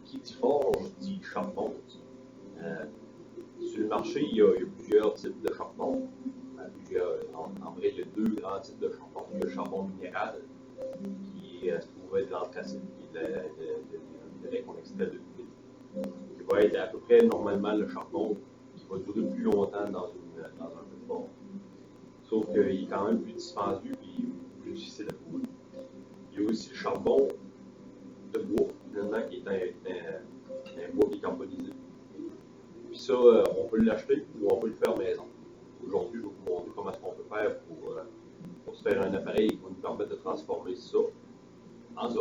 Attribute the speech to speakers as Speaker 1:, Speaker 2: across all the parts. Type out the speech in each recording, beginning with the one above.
Speaker 1: qui dit forge dit charbon. Euh, sur le marché, il y a plusieurs types de charbon. En vrai, il y a deux grands types de charbon. Il y a le charbon minéral, qui se trouve être l'anthracite, qui est le minerai qu'on extrait de l'huile, qui va être à peu près normalement le charbon qui va durer plus longtemps dans un feu de forge. Sauf qu'il est quand même plus dispendieux et plus difficile à trouver. Il y a aussi le charbon de bois, finalement, qui est un bois qui est carbonisé. Puis ça, on peut l'acheter ou on peut le faire maison. Aujourd'hui, je vais vous montrer comment est-ce qu'on peut faire pour se faire un appareil qui va nous permettre de transformer ça en ça.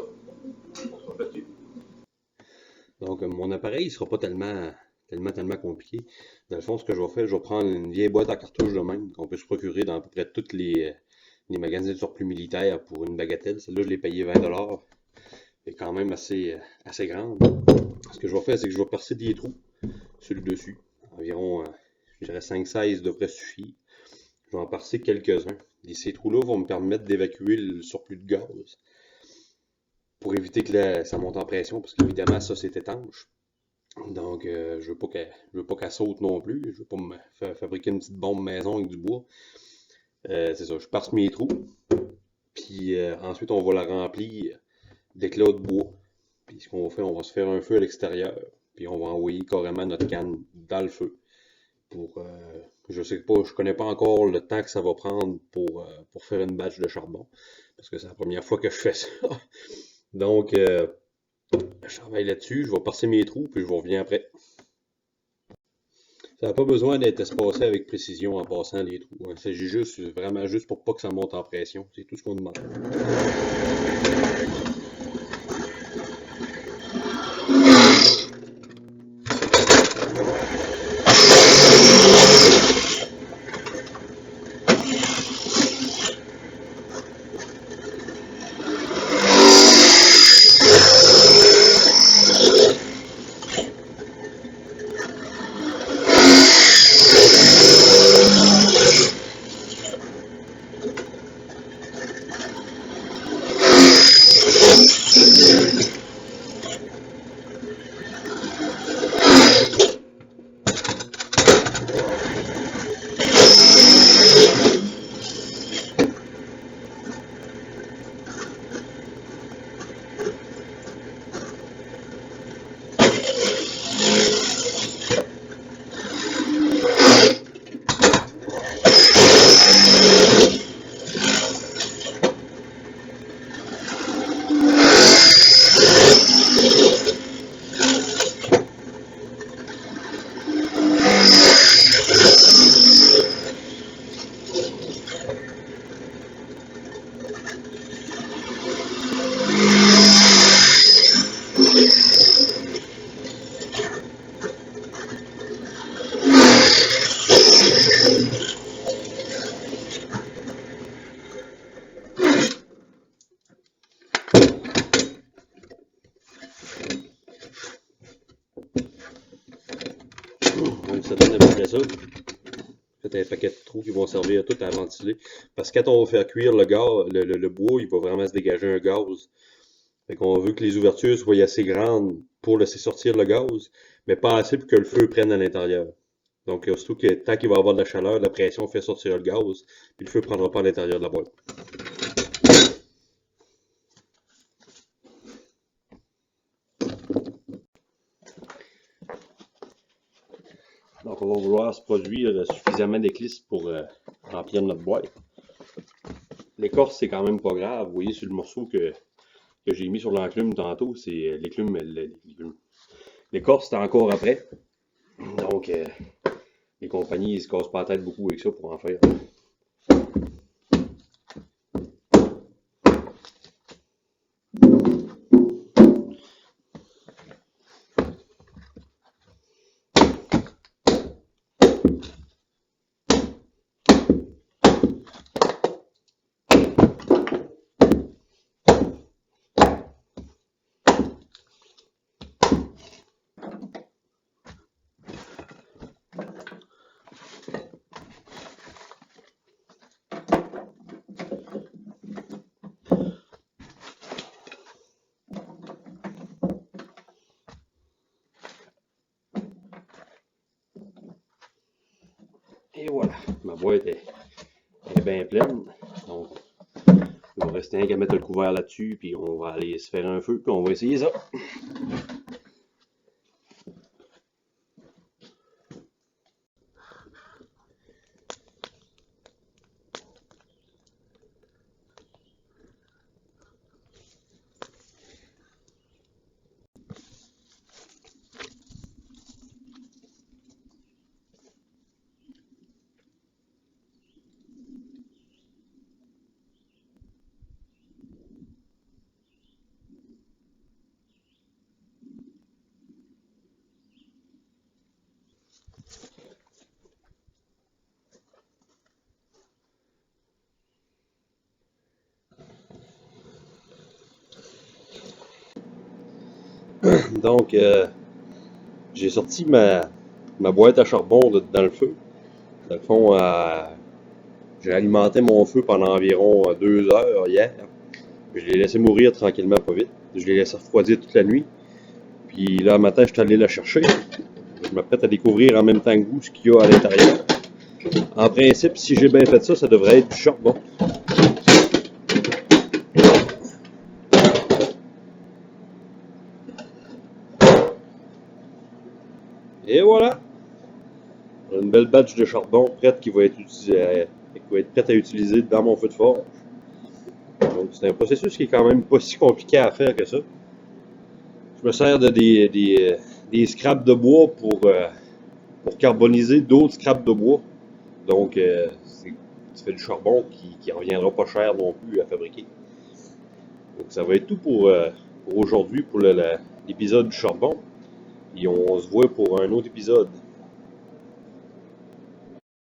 Speaker 1: On se refait dessus.
Speaker 2: Donc, mon appareil ne sera pas tellement compliqué. Dans le fond, ce que je vais faire, je vais prendre une vieille boîte à cartouches de même, qu'on peut se procurer dans à peu près tous les magasins de surplus militaires pour une bagatelle. Celle-là, je l'ai payé 20$. Elle est quand même assez grande. Ce que je vais faire, c'est que je vais percer des trous sur le dessus. Environ, je dirais 5-16 devrait suffire. Je vais en percer quelques-uns. Et ces trous-là vont me permettre d'évacuer le surplus de gaz pour éviter que ça monte en pression, parce qu'évidemment, ça, c'est étanche. Donc, je veux pas qu'elle saute non plus. Je veux pas me fabriquer une petite bombe maison avec du bois. C'est ça, je perce mes trous. Puis ensuite, on va la remplir d'éclats de bois. Puis ce qu'on va faire, on va se faire un feu à l'extérieur. Puis on va envoyer carrément notre canne dans le feu. Je sais pas, je connais pas encore le temps que ça va prendre pour faire une batch de charbon. Parce que c'est la première fois que je fais ça. Donc, je travaille là-dessus, je vais percer mes trous, puis je vous reviens après. Ça n'a pas besoin d'être espacé avec précision en passant les trous. Il s'agit vraiment juste pour pas que ça monte en pression. C'est tout ce qu'on demande. Donc ça donne à peu près ça. Faites un paquet de trous qui vont servir tout à ventiler. Parce que quand on va faire cuire le bois, il va vraiment se dégager un gaz. Fait qu'on veut que les ouvertures soient assez grandes pour laisser sortir le gaz, mais pas assez pour que le feu prenne à l'intérieur. Donc, surtout que tant qu'il va y avoir de la chaleur, la pression fait sortir le gaz, puis le feu ne prendra pas à l'intérieur de la boîte. Donc, on va vouloir se produire suffisamment d'éclisse pour remplir notre boîte. L'écorce, c'est quand même pas grave. Vous voyez sur le morceau que j'ai mis sur l'enclume tantôt, c'est l'écorce, c'est encore après. Donc, les compagnies, ils se cassent pas la tête beaucoup avec ça pour en faire. Et voilà, ma boîte est bien pleine. Donc, il va rester un qu'à mettre le couvert là-dessus, puis on va aller se faire un feu, puis on va essayer ça. Donc, j'ai sorti ma boîte à charbon dans le feu. Dans le fond, j'ai alimenté mon feu pendant environ 2 heures hier. Je l'ai laissé mourir tranquillement, pas vite. Je l'ai laissé refroidir toute la nuit. Puis là, matin, je suis allé la chercher. Je m'apprête à découvrir en même temps que vous ce qu'il y a à l'intérieur. En principe, si j'ai bien fait ça, ça devrait être du charbon. Et voilà! Une belle batch de charbon prête qui va être prête à utiliser dans mon feu de forge. Donc c'est un processus qui est quand même pas si compliqué à faire que ça. Je me sers de des scraps de bois pour carboniser d'autres scraps de bois. Donc ça fait du charbon qui reviendra pas cher non plus à fabriquer. Donc ça va être tout pour aujourd'hui pour l'épisode du charbon. Et on se voit pour un autre épisode.